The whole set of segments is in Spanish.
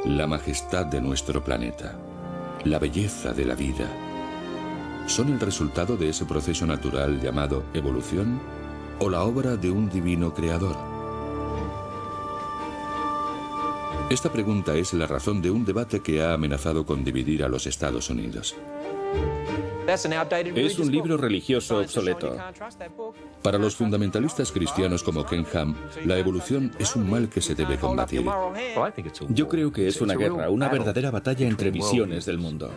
la majestad de nuestro planeta, la belleza de la vida, ¿son el resultado de ese proceso natural llamado evolución o la obra de un divino creador? Esta pregunta es la razón de un debate que ha amenazado con dividir a los Estados Unidos. Es un libro religioso obsoleto. Para los fundamentalistas cristianos como Ken Ham, la evolución es un mal que se debe combatir. Yo creo que es una guerra, una verdadera batalla entre visiones del mundo.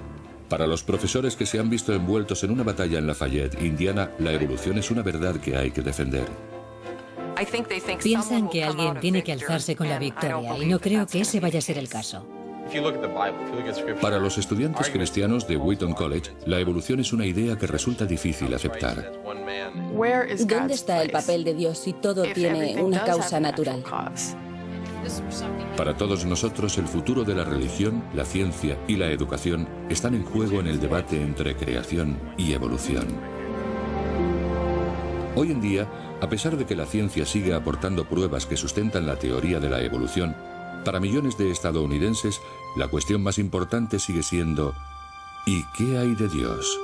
Para los profesores que se han visto envueltos en una batalla en Lafayette, Indiana, la evolución es una verdad que hay que defender. Piensan que alguien tiene que alzarse con la victoria y no creo que ese vaya a ser el caso. Para los estudiantes cristianos de Wheaton College, la evolución es una idea que resulta difícil aceptar. ¿Dónde está el papel de Dios si todo tiene una causa natural? Para todos nosotros, el futuro de la religión, la ciencia y la educación están en juego en el debate entre creación y evolución. Hoy en día, a pesar de que la ciencia sigue aportando pruebas que sustentan la teoría de la evolución, para millones de estadounidenses, la cuestión más importante sigue siendo ¿y qué hay de Dios?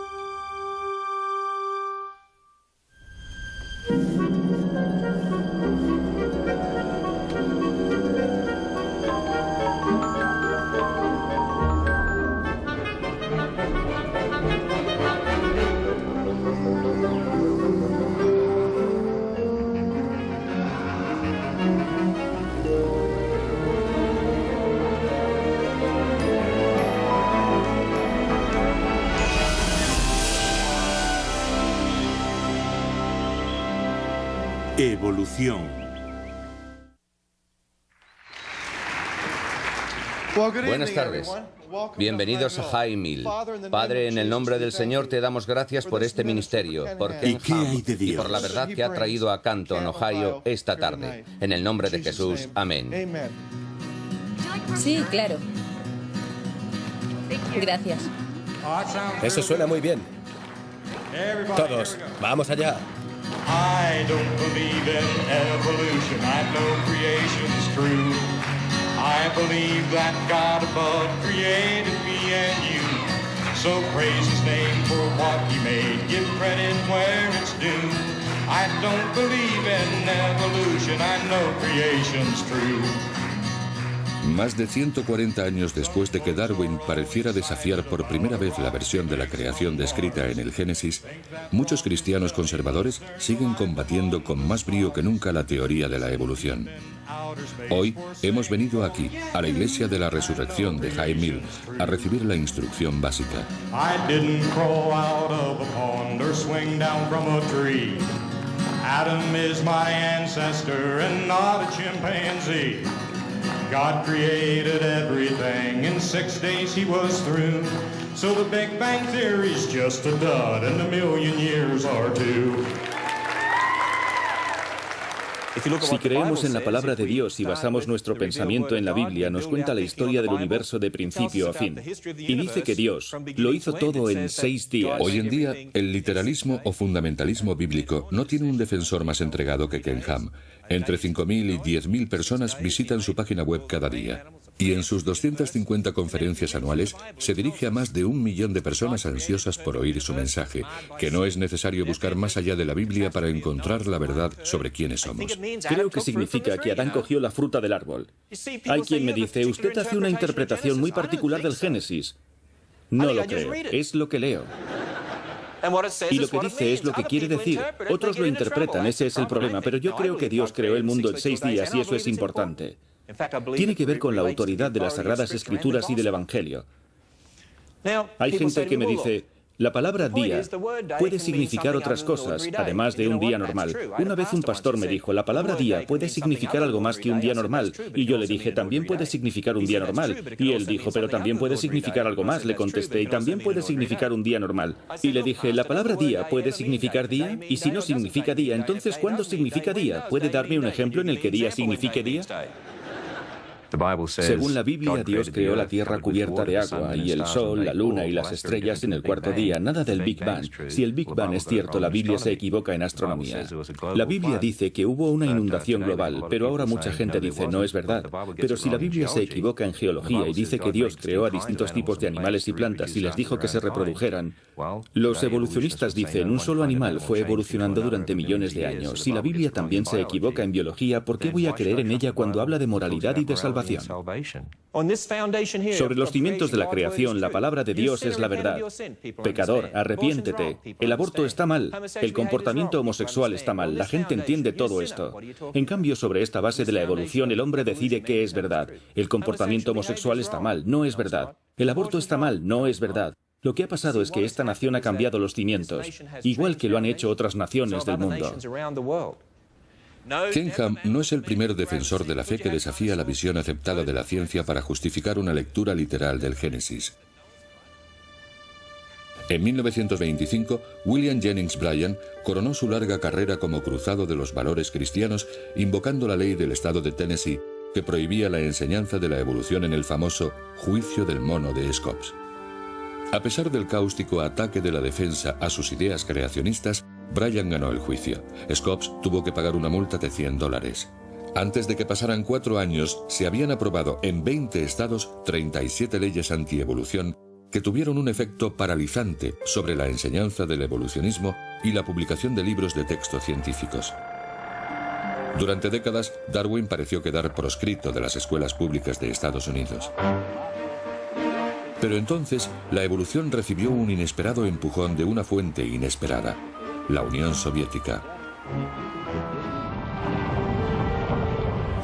Evolución. Buenas tardes. Bienvenidos a High Mill. Padre, en el nombre del Señor te damos gracias por este ministerio, por Ken Ham y por la verdad que ha traído a Canton, Ohio, esta tarde. En el nombre de Jesús, amén. Sí, claro. Gracias. Eso suena muy bien. Todos, vamos allá. I don't believe in evolution, I know creation's true. I believe that God above created me and you. So praise His name for what He made, give credit where it's due. I don't believe in evolution, I know creation's true. Más de 140 años después de que Darwin pareciera desafiar por primera vez la versión de la creación descrita en el Génesis, muchos cristianos conservadores siguen combatiendo con más brío que nunca la teoría de la evolución. Hoy hemos venido aquí, a la Iglesia de la Resurrección de High Mill, a recibir la instrucción básica. Adam is my ancestor and not a chimpanzee. God created everything, in 6 days He was through. So the Big Bang Theory's just a dud, and a million years are two. Si creemos en la palabra de Dios y basamos nuestro pensamiento en la Biblia, nos cuenta la historia del universo de principio a fin. Y dice que Dios lo hizo todo en 6 días. Hoy en día, el literalismo o fundamentalismo bíblico no tiene un defensor más entregado que Ken Ham. Entre 5.000 y 10.000 personas visitan su página web cada día. Y en sus 250 conferencias anuales se dirige a más de 1 millón de personas ansiosas por oír su mensaje, que no es necesario buscar más allá de la Biblia para encontrar la verdad sobre quiénes somos. Creo que significa que Adán cogió la fruta del árbol. Hay quien me dice, usted hace una interpretación muy particular del Génesis. No lo creo, es lo que leo. Y lo que dice es lo que quiere decir. Otros lo interpretan, ese es el problema, pero yo creo que Dios creó el mundo en 6 días y eso es importante. Tiene que ver con la autoridad de las Sagradas Escrituras y del Evangelio. Hay gente que me dice, la palabra día puede significar otras cosas, además de un día normal. Una vez un pastor me dijo, la palabra día puede significar algo más que un día normal. Y yo le dije, también puede significar un día normal. Y él dijo, pero también puede significar algo más. Le contesté, y también puede significar un día normal. Y le dije, la palabra día puede significar día. Y si no significa día, entonces ¿cuándo significa día? ¿Puede darme un ejemplo en el que día signifique día? Según la Biblia, Dios creó la tierra cubierta de agua y el sol, la luna y las estrellas en el cuarto día, nada del Big Bang. Si el Big Bang es cierto, la Biblia se equivoca en astronomía. La Biblia dice que hubo una inundación global, pero ahora mucha gente dice no es verdad. Pero si la Biblia se equivoca en geología y dice que Dios creó a distintos tipos de animales y plantas y les dijo que se reprodujeran, los evolucionistas dicen un solo animal fue evolucionando durante millones de años. Si la Biblia también se equivoca en biología, ¿por qué voy a creer en ella cuando habla de moralidad y de salvación? Sobre los cimientos de la creación, la palabra de Dios es la verdad. Pecador, arrepiéntete. El aborto está mal. El comportamiento homosexual está mal. La gente entiende todo esto. En cambio, sobre esta base de la evolución, el hombre decide qué es verdad. El comportamiento homosexual está mal. No es verdad. El aborto está mal. No es verdad. Lo que ha pasado es que esta nación ha cambiado los cimientos, igual que lo han hecho otras naciones del mundo. Ken Ham no es el primer defensor de la fe que desafía la visión aceptada de la ciencia para justificar una lectura literal del Génesis. En 1925, William Jennings Bryan coronó su larga carrera como cruzado de los valores cristianos invocando la ley del estado de Tennessee que prohibía la enseñanza de la evolución en el famoso Juicio del Mono de Scopes. A pesar del cáustico ataque de la defensa a sus ideas creacionistas, Bryan ganó el juicio. Scopes tuvo que pagar una multa de $100. Antes de que pasaran 4 años, se habían aprobado en 20 estados 37 leyes antievolución que tuvieron un efecto paralizante sobre la enseñanza del evolucionismo y la publicación de libros de texto científicos. Durante décadas, Darwin pareció quedar proscrito de las escuelas públicas de Estados Unidos. Pero entonces, la evolución recibió un inesperado empujón de una fuente inesperada: la Unión Soviética.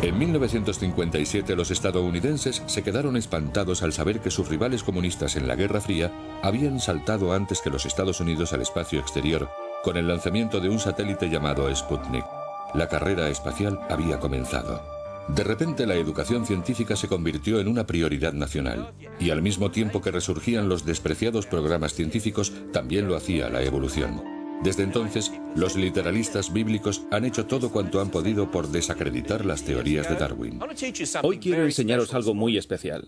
En 1957 los estadounidenses se quedaron espantados al saber que sus rivales comunistas en la Guerra Fría habían saltado antes que los Estados Unidos al espacio exterior con el lanzamiento de un satélite llamado Sputnik. La carrera espacial había comenzado. De repente la educación científica se convirtió en una prioridad nacional, y al mismo tiempo que resurgían los despreciados programas científicos, también lo hacía la evolución. Desde entonces, los literalistas bíblicos han hecho todo cuanto han podido por desacreditar las teorías de Darwin. Hoy quiero enseñaros algo muy especial.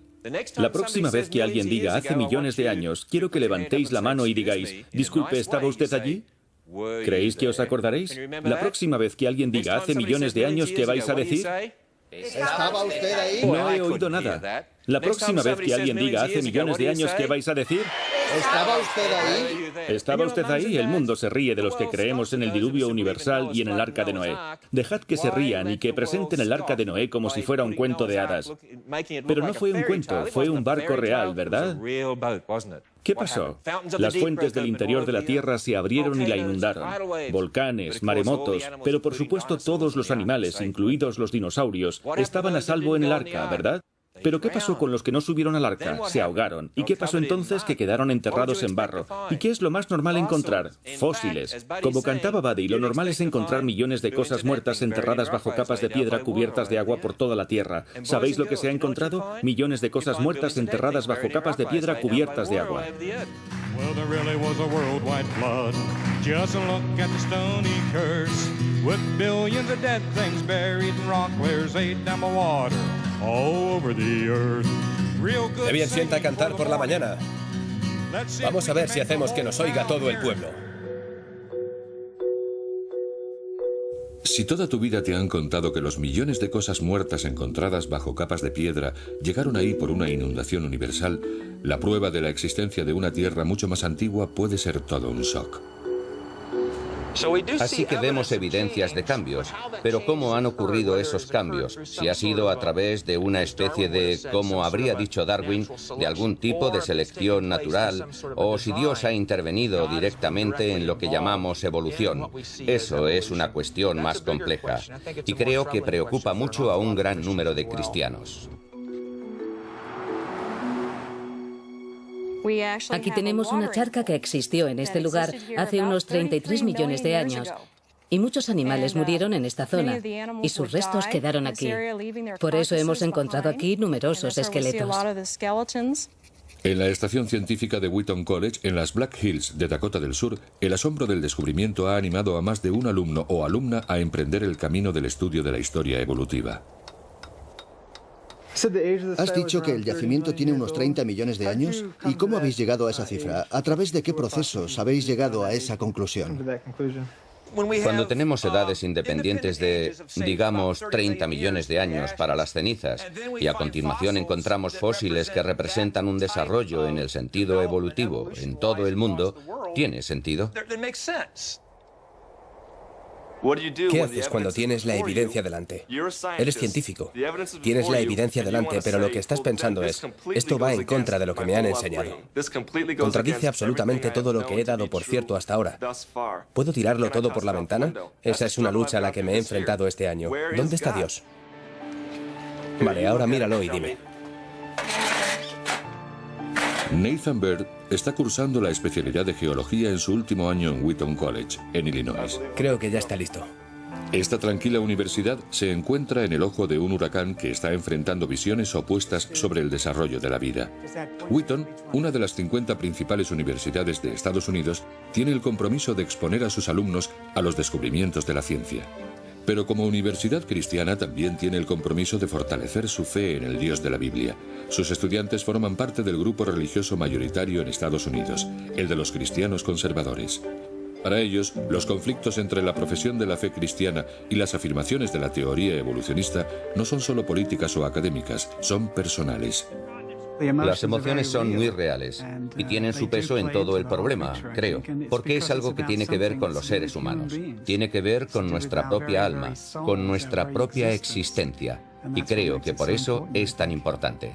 La próxima vez que alguien diga hace millones de años, quiero que levantéis la mano y digáis, disculpe, ¿estaba usted allí? ¿Creéis que os acordaréis? La próxima vez que alguien diga hace millones de años, ¿qué vais a decir? ¿Estaba usted ahí? No he oído nada. La próxima vez que alguien diga hace millones de años, ¿qué vais a decir? ¿Estaba usted ahí? ¿Estaba usted ahí? El mundo se ríe de los que creemos en el diluvio universal y en el arca de Noé. Dejad que se rían y que presenten el arca de Noé como si fuera un cuento de hadas. Pero no fue un cuento, fue un barco real, ¿verdad? ¿Qué pasó? Las fuentes del interior de la Tierra se abrieron y la inundaron. Volcanes, maremotos, pero por supuesto todos los animales, incluidos los dinosaurios, estaban a salvo en el arca, ¿verdad? Pero ¿qué pasó con los que no subieron al arca? Se ahogaron. ¿Y qué pasó entonces? Que quedaron enterrados en barro. ¿Y qué es lo más normal encontrar? Fósiles. Como cantaba Buddy, lo normal es encontrar millones de cosas muertas enterradas bajo capas de piedra cubiertas de agua por toda la Tierra. ¿Sabéis lo que se ha encontrado? Millones de cosas muertas enterradas bajo capas de piedra cubiertas de agua. Well, there really was a worldwide flood. Just look at the stony curse, with billions of dead things buried in rock layers 8 down the water, all over the earth. Real good. Qué bien sienta cantar por la mañana. Vamos a ver si hacemos que nos oiga todo el pueblo. Si toda tu vida te han contado que los millones de cosas muertas encontradas bajo capas de piedra llegaron ahí por una inundación universal, la prueba de la existencia de una Tierra mucho más antigua puede ser todo un shock. Así que vemos evidencias de cambios, pero ¿cómo han ocurrido esos cambios? Si ha sido a través de una especie de, como habría dicho Darwin, de algún tipo de selección natural, o si Dios ha intervenido directamente en lo que llamamos evolución. Eso es una cuestión más compleja, y creo que preocupa mucho a un gran número de cristianos. Aquí tenemos una charca que existió en este lugar hace unos 33 millones de años. Y muchos animales murieron en esta zona, y sus restos quedaron aquí. Por eso hemos encontrado aquí numerosos esqueletos. En la estación científica de Wheaton College, en las Black Hills de Dakota del Sur, el asombro del descubrimiento ha animado a más de un alumno o alumna a emprender el camino del estudio de la historia evolutiva. Has dicho que el yacimiento tiene unos 30 millones de años. ¿Y cómo habéis llegado a esa cifra? ¿A través de qué procesos habéis llegado a esa conclusión? Cuando tenemos edades independientes de, digamos, 30 millones de años para las cenizas, y a continuación encontramos fósiles que representan un desarrollo en el sentido evolutivo en todo el mundo, ¿tiene sentido? ¿Qué haces cuando tienes la evidencia delante? Eres científico. Tienes la evidencia delante, pero lo que estás pensando es, esto va en contra de lo que me han enseñado. Contradice absolutamente todo lo que he dado por cierto hasta ahora. ¿Puedo tirarlo todo por la ventana? Esa es una lucha a la que me he enfrentado este año. ¿Dónde está Dios? Vale, ahora míralo y dime. Nathan Bird está cursando la especialidad de geología en su último año en Wheaton College, en Illinois. Creo que ya está listo. Esta tranquila universidad se encuentra en el ojo de un huracán que está enfrentando visiones opuestas sobre el desarrollo de la vida. Wheaton, una de las 50 principales universidades de Estados Unidos, tiene el compromiso de exponer a sus alumnos a los descubrimientos de la ciencia. Pero como universidad cristiana también tiene el compromiso de fortalecer su fe en el Dios de la Biblia. Sus estudiantes forman parte del grupo religioso mayoritario en Estados Unidos, el de los cristianos conservadores. Para ellos, los conflictos entre la profesión de la fe cristiana y las afirmaciones de la teoría evolucionista no son solo políticas o académicas, son personales. Las emociones son muy reales y tienen su peso en todo el problema, creo, porque es algo que tiene que ver con los seres humanos, tiene que ver con nuestra propia alma, con nuestra propia existencia, y creo que por eso es tan importante.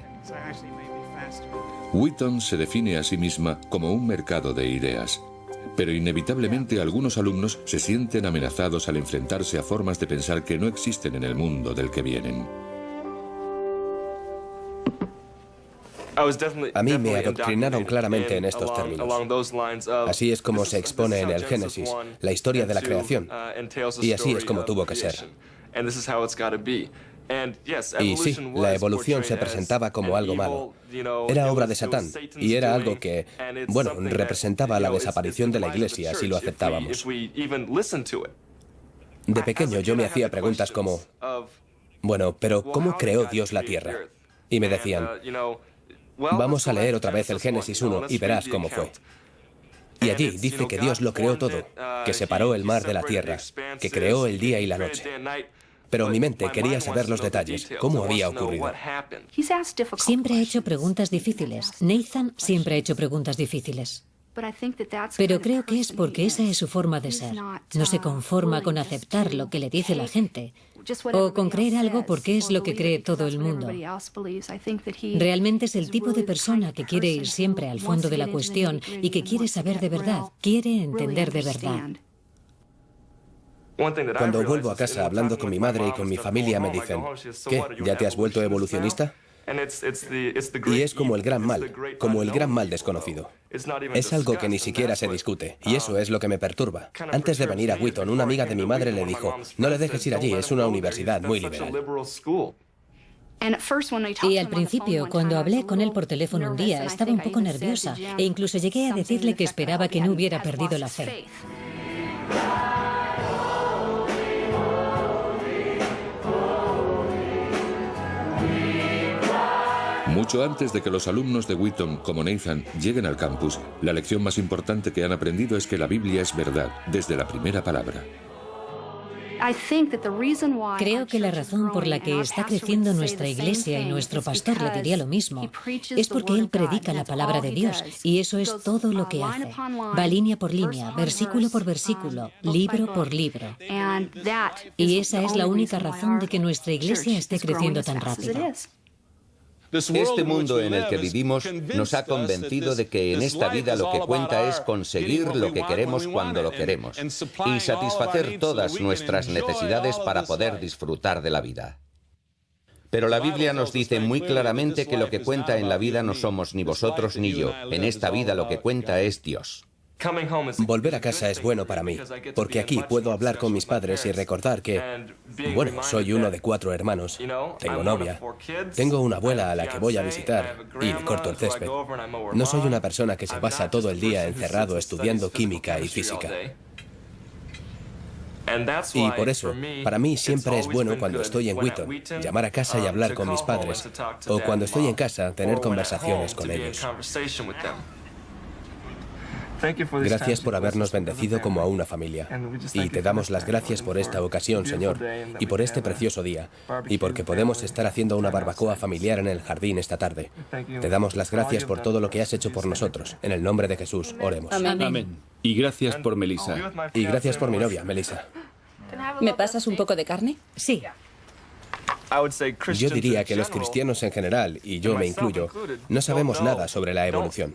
Wheaton se define a sí misma como un mercado de ideas, pero inevitablemente algunos alumnos se sienten amenazados al enfrentarse a formas de pensar que no existen en el mundo del que vienen. A mí me adoctrinaron claramente en estos términos. Así es como se expone en el Génesis, la historia de la creación. Y así es como tuvo que ser. Y sí, la evolución se presentaba como algo malo. Era obra de Satán, y era algo que, bueno, representaba la desaparición de la Iglesia, si lo aceptábamos. De pequeño yo me hacía preguntas como, bueno, pero ¿cómo creó Dios la Tierra? Y me decían, vamos a leer otra vez el Génesis 1 y verás cómo fue. Y allí dice que Dios lo creó todo, que separó el mar de la tierra, que creó el día y la noche. Pero mi mente quería saber los detalles, cómo había ocurrido. Siempre ha hecho preguntas difíciles. Nathan siempre ha hecho preguntas difíciles. Pero creo que es porque esa es su forma de ser. No se conforma con aceptar lo que le dice la gente o con creer algo porque es lo que cree todo el mundo. Realmente es el tipo de persona que quiere ir siempre al fondo de la cuestión y que quiere saber de verdad, quiere entender de verdad. Cuando vuelvo a casa hablando con mi madre y con mi familia me dicen, ¿qué? ¿Ya te has vuelto evolucionista? Y es como el gran mal desconocido. Es algo que ni siquiera se discute, y eso es lo que me perturba. Antes de venir a Wheaton, una amiga de mi madre le dijo, no le dejes ir allí, es una universidad muy liberal. Y al principio, cuando hablé con él por teléfono un día, estaba un poco nerviosa, e incluso llegué a decirle que esperaba que no hubiera perdido la fe. Mucho antes de que los alumnos de Wheaton, como Nathan, lleguen al campus, la lección más importante que han aprendido es que la Biblia es verdad, desde la primera palabra. Creo que la razón por la que está creciendo nuestra iglesia y nuestro pastor le diría lo mismo es porque él predica la palabra de Dios y eso es todo lo que hace. Va línea por línea, versículo por versículo, libro por libro. Y esa es la única razón de que nuestra iglesia esté creciendo tan rápido. Este mundo en el que vivimos nos ha convencido de que en esta vida lo que cuenta es conseguir lo que queremos cuando lo queremos y satisfacer todas nuestras necesidades para poder disfrutar de la vida. Pero la Biblia nos dice muy claramente que lo que cuenta en la vida no somos ni vosotros ni yo. En esta vida lo que cuenta es Dios. Volver a casa es bueno para mí, porque aquí puedo hablar con mis padres y recordar que, bueno, soy uno de 4 hermanos, tengo novia, tengo una abuela a la que voy a visitar y le corto el césped. No soy una persona que se pasa todo el día encerrado estudiando química y física. Y por eso, para mí siempre es bueno cuando estoy en Wheaton, llamar a casa y hablar con mis padres, o cuando estoy en casa, tener conversaciones con ellos. Gracias por habernos bendecido como a una familia. Y te damos las gracias por esta ocasión, Señor, y por este precioso día, y porque podemos estar haciendo una barbacoa familiar en el jardín esta tarde. Te damos las gracias por todo lo que has hecho por nosotros. En el nombre de Jesús, oremos. Amén. Amén. Y gracias por Melissa. Y gracias por mi novia, Melissa. ¿Me pasas un poco de carne? Sí. Yo diría que los cristianos en general, y yo me incluyo, no sabemos nada sobre la evolución.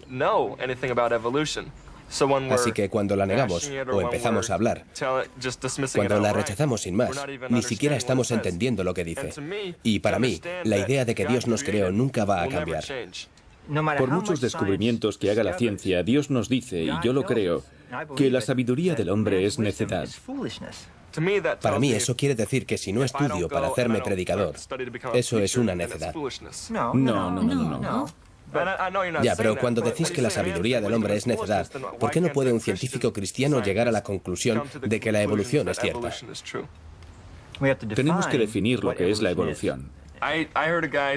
Así que cuando la negamos o empezamos a hablar, cuando la rechazamos sin más, ni siquiera estamos entendiendo lo que dice. Y para mí, la idea de que Dios nos creó nunca va a cambiar. Por muchos descubrimientos que haga la ciencia, Dios nos dice, y yo lo creo, que la sabiduría del hombre es necedad. Para mí eso quiere decir que si no estudio para hacerme predicador, eso es una necedad. No. Ya, pero cuando decís que la sabiduría del hombre es necedad, ¿por qué no puede un científico cristiano llegar a la conclusión de que la evolución es cierta? Tenemos que definir lo que es la evolución.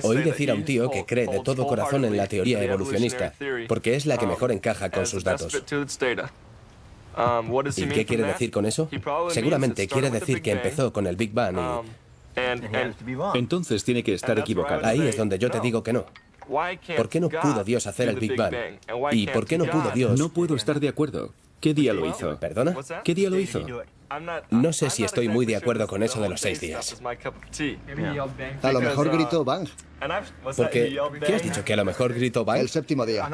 Oí decir a un tío que cree de todo corazón en la teoría evolucionista, porque es la que mejor encaja con sus datos. ¿Y qué quiere decir con eso? Seguramente quiere decir que empezó con el Big Bang y... Entonces tiene que estar equivocado. Ahí es donde yo te digo que no. ¿Por qué no pudo Dios hacer el Big Bang? ¿Y por qué no pudo Dios...? No puedo estar de acuerdo. ¿Qué día lo hizo? ¿Perdona? ¿Qué día lo hizo? No sé si estoy muy de acuerdo con eso de los 6 días. A lo mejor gritó Bang. Porque, ¿qué has dicho? ¿Que a lo mejor gritó Bang? El séptimo día.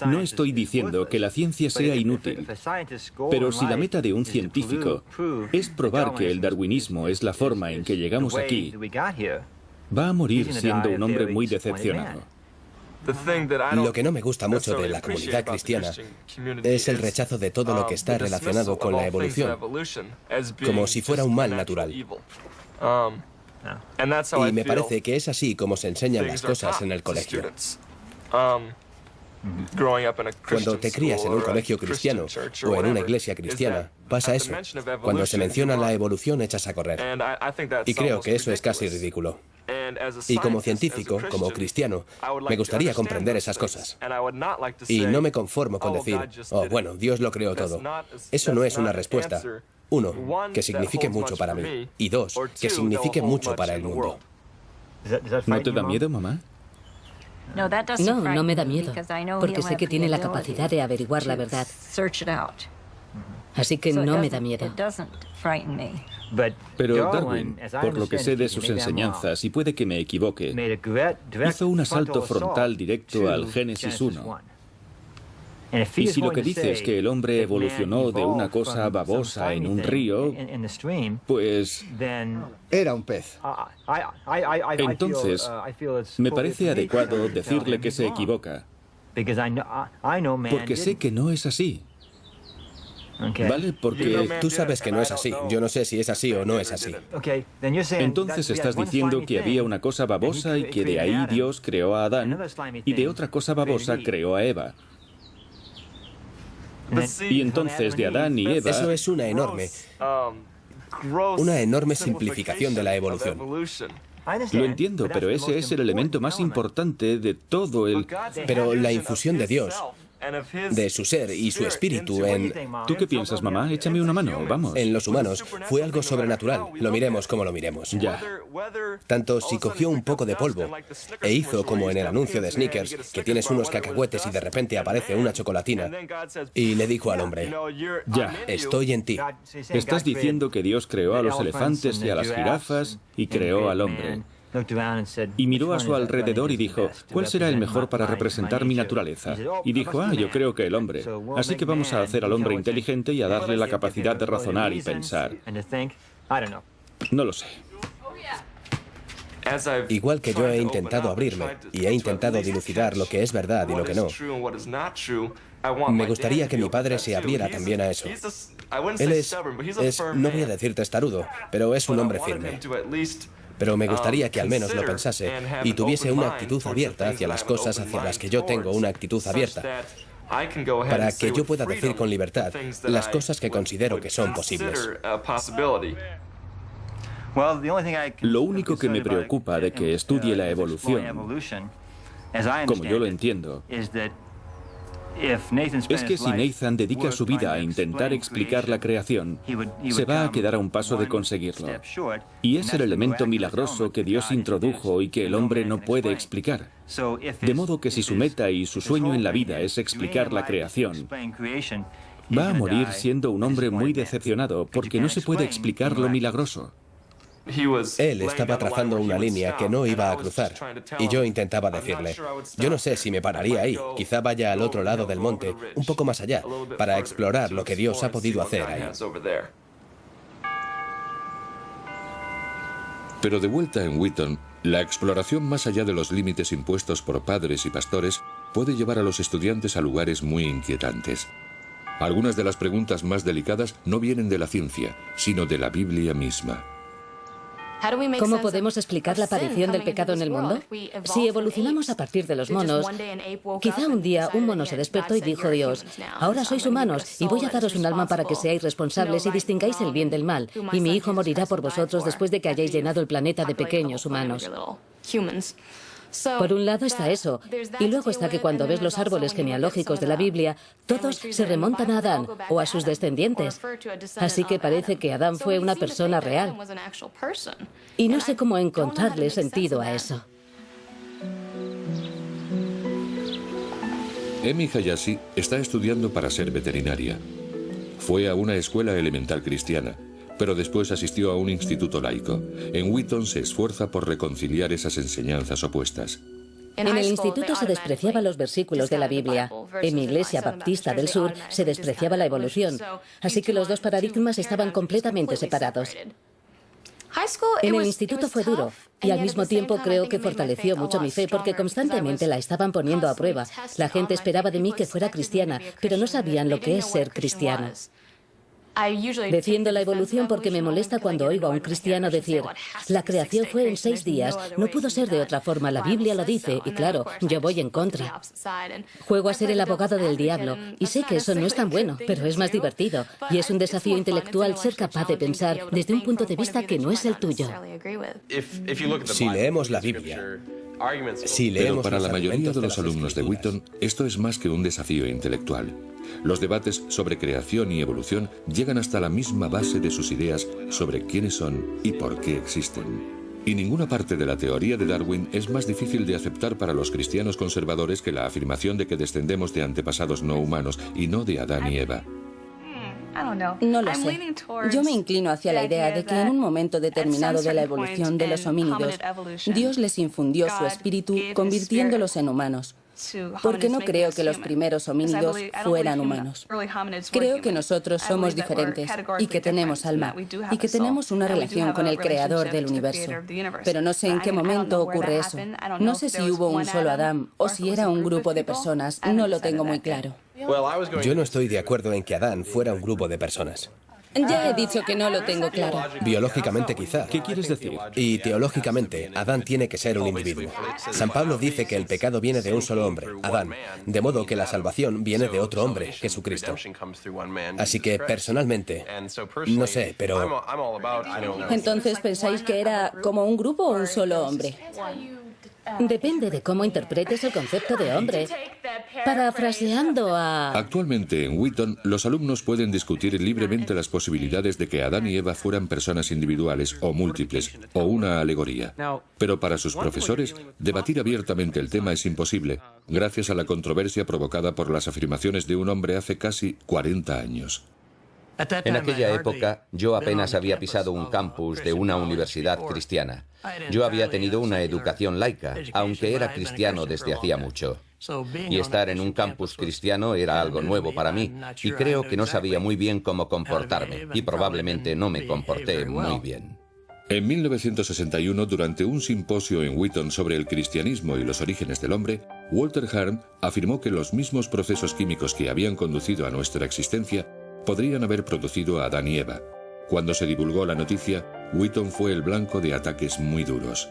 No estoy diciendo que la ciencia sea inútil, pero si la meta de un científico es probar que el darwinismo es la forma en que llegamos aquí, va a morir siendo un hombre muy decepcionado. Lo que no me gusta mucho de la comunidad cristiana es el rechazo de todo lo que está relacionado con la evolución, como si fuera un mal natural. Y me parece que es así como se enseñan las cosas en el colegio. Cuando te crías en un colegio cristiano o en una iglesia cristiana, pasa eso. Cuando se menciona la evolución, echas a correr. Y creo que eso es casi ridículo. Y como científico, como cristiano, me gustaría comprender esas cosas. Y no me conformo con decir, oh, bueno, Dios lo creó todo. Eso no es una respuesta. 1, que signifique mucho para mí. Y 2, que signifique mucho para el mundo. ¿No te da miedo, mamá? No me da miedo, porque sé que tiene la capacidad de averiguar la verdad. Así que no me da miedo. Pero Darwin, por lo que sé de sus enseñanzas, y puede que me equivoque, hizo un asalto frontal directo al Génesis 1. Y si lo que dice es que el hombre evolucionó de una cosa babosa en un río, pues... Era un pez. Entonces, me parece adecuado decirle que se equivoca, porque sé que no es así. ¿Vale? Porque tú sabes que no es así. Yo no sé si es así o no es así. Entonces estás diciendo que había una cosa babosa y que de ahí Dios creó a Adán y de otra cosa babosa creó a Eva. Y entonces de Adán y Eva... Eso es una enorme simplificación de la evolución. Lo entiendo, pero ese es el elemento más importante de todo el... Pero la infusión de Dios, de su ser y su espíritu en... ¿Tú qué piensas, mamá? Échame una mano, vamos. En los humanos fue algo sobrenatural, lo miremos como lo miremos. Ya. Tanto si cogió un poco de polvo e hizo como en el anuncio de Snickers, que tienes unos cacahuetes y de repente aparece una chocolatina, y le dijo al hombre, ya, estoy en ti. Estás diciendo que Dios creó a los elefantes y a las jirafas y creó al hombre. Y miró a su alrededor y dijo, ¿cuál será el mejor para representar mi naturaleza? Y dijo, yo creo que el hombre. Así que vamos a hacer al hombre inteligente y a darle la capacidad de razonar y pensar. No lo sé. Igual que yo he intentado abrirme y he intentado dilucidar lo que es verdad y lo que no, me gustaría que mi padre se abriera también a eso. Él es, no voy a decir testarudo, pero es un hombre firme. Pero me gustaría que al menos lo pensase y tuviese una actitud abierta hacia las cosas hacia las que yo tengo una actitud abierta. para que yo pueda decir con libertad las cosas que considero que son posibles. Lo único que me preocupa de que estudie la evolución, como yo lo entiendo, es que si Nathan dedica su vida a intentar explicar la creación, se va a quedar a un paso de conseguirlo. Y es el elemento milagroso que Dios introdujo y que el hombre no puede explicar. De modo que si su meta y su sueño en la vida es explicar la creación, va a morir siendo un hombre muy decepcionado porque no se puede explicar lo milagroso. Él estaba trazando una línea que no iba a cruzar, y yo intentaba decirle, yo no sé si me pararía ahí, quizá vaya al otro lado del monte, un poco más allá, para explorar lo que Dios ha podido hacer ahí. Pero de vuelta en Wheaton, la exploración más allá de los límites impuestos por padres y pastores puede llevar a los estudiantes a lugares muy inquietantes. Algunas de las preguntas más delicadas no vienen de la ciencia, sino de la Biblia misma. ¿Cómo podemos explicar la aparición del pecado en el mundo? Si evolucionamos a partir de los monos, quizá un día un mono se despertó y dijo Dios, ahora sois humanos y voy a daros un alma para que seáis responsables y distingáis el bien del mal, y mi hijo morirá por vosotros después de que hayáis llenado el planeta de pequeños humanos. Por un lado está eso, y luego está que cuando ves los árboles genealógicos de la Biblia, todos se remontan a Adán o a sus descendientes. Así que parece que Adán fue una persona real. Y no sé cómo encontrarle sentido a eso. Emi Hayashi está estudiando para ser veterinaria. Fue a una escuela elemental cristiana, pero después asistió a un instituto laico. En Wheaton se esfuerza por reconciliar esas enseñanzas opuestas. En el instituto se despreciaban los versículos de la Biblia. En mi iglesia baptista del sur se despreciaba la evolución. Así que los dos paradigmas estaban completamente separados. En el instituto fue duro, y al mismo tiempo creo que fortaleció mucho mi fe porque constantemente la estaban poniendo a prueba. La gente esperaba de mí que fuera cristiana, pero no sabían lo que es ser cristiano. Defiendo la evolución porque me molesta cuando oigo a un cristiano decir, la creación fue en 6 días, no pudo ser de otra forma, la Biblia lo dice, y claro, yo voy en contra. Juego a ser el abogado del diablo, y sé que eso no es tan bueno, pero es más divertido, y es un desafío intelectual ser capaz de pensar desde un punto de vista que no es el tuyo. Si leemos la Biblia, pero para la mayoría de los alumnos de Wheaton, esto es más que un desafío intelectual. Los debates sobre creación y evolución llegan hasta la misma base de sus ideas sobre quiénes son y por qué existen. Y ninguna parte de la teoría de Darwin es más difícil de aceptar para los cristianos conservadores que la afirmación de que descendemos de antepasados no humanos y no de Adán y Eva. No lo sé. Yo me inclino hacia la idea de que en un momento determinado de la evolución de los homínidos, Dios les infundió su espíritu convirtiéndolos en humanos. Porque no creo que los primeros homínidos fueran humanos. Creo que nosotros somos diferentes y que tenemos alma y que tenemos una relación con el creador del universo. Pero no sé en qué momento ocurre eso. No sé si hubo un solo Adán o si era un grupo de personas. No lo tengo muy claro. Yo no estoy de acuerdo en que Adán fuera un grupo de personas. Ya he dicho que no lo tengo claro. Biológicamente quizá. ¿Qué quieres decir? Y teológicamente, Adán tiene que ser un individuo. San Pablo dice que el pecado viene de un solo hombre, Adán, de modo que la salvación viene de otro hombre, Jesucristo. Así que, personalmente, no sé, pero... Entonces, ¿pensáis que era como un grupo o un solo hombre? Depende de cómo interpretes el concepto de hombre. Parafraseando a... Actualmente en Wheaton, los alumnos pueden discutir libremente las posibilidades de que Adán y Eva fueran personas individuales o múltiples, o una alegoría. Pero para sus profesores, debatir abiertamente el tema es imposible, gracias a la controversia provocada por las afirmaciones de un hombre hace casi 40 años. En aquella época, yo apenas había pisado un campus de una universidad cristiana. Yo había tenido una educación laica, aunque era cristiano desde hacía mucho. Y estar en un campus cristiano era algo nuevo para mí, y creo que no sabía muy bien cómo comportarme, y probablemente no me comporté muy bien. En 1961, durante un simposio en Wheaton sobre el cristianismo y los orígenes del hombre, Walter Harm afirmó que los mismos procesos químicos que habían conducido a nuestra existencia podrían haber producido a Adán y Eva. Cuando se divulgó la noticia, Wheaton fue el blanco de ataques muy duros.